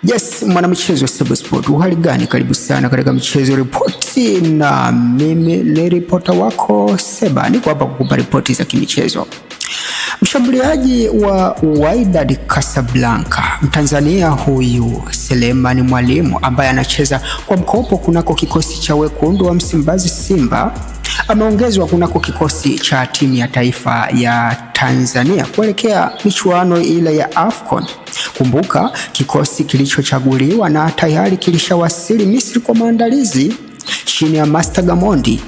Yes, mwanamichezo wa SuperSport, uhali gani? Karibu sana katika michezo ripoti, na mimi ni ripota wako Seba. Niko hapa kukupa ripoti za kimichezo. Mshambuliaji wa Wydad Casablanca, Mtanzania huyu Selemani Mwalimu, ambaye anacheza kwa mkopo kunako kikosi cha wekundu wa Msimbazi Simba, ameongezwa kunako kikosi cha timu ya taifa ya Tanzania kuelekea michuano ile ya AFCON. Kumbuka, kikosi kilichochaguliwa na tayari kilishawasili Misri kwa maandalizi chini ya Master Gamondi.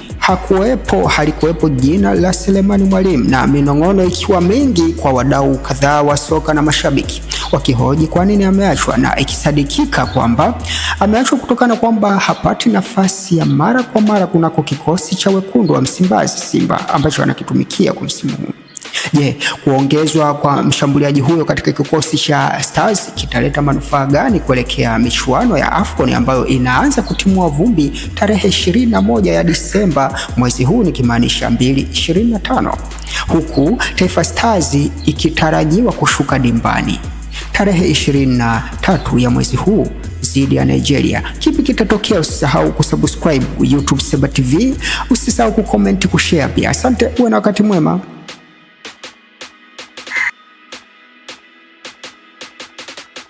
Halikuwepo jina la Selemani Mwalimu, na minong'ono ikiwa mingi kwa wadau kadhaa wa soka na mashabiki wakihoji kwa nini ameachwa, na ikisadikika kwamba ameachwa kutokana kwamba hapati nafasi ya mara kwa mara kunako kikosi cha wekundu wa Msimbazi Simba ambacho anakitumikia kwa msimu huu. Je, kuongezwa kwa mshambuliaji huyo katika kikosi cha Stars kitaleta manufaa gani kuelekea michuano ya AFCON ambayo inaanza kutimua vumbi tarehe 21 ya Disemba mwezi huu, nikimaanisha 2025, huku Taifa Stars ikitarajiwa kushuka dimbani tarehe 23 ya mwezi huu dhidi ya Nigeria. Kipi kitatokea? Usisahau kusubscribe YouTube Seba TV, usisahau kucomment, kushare pia. Asante, uwe na wakati mwema.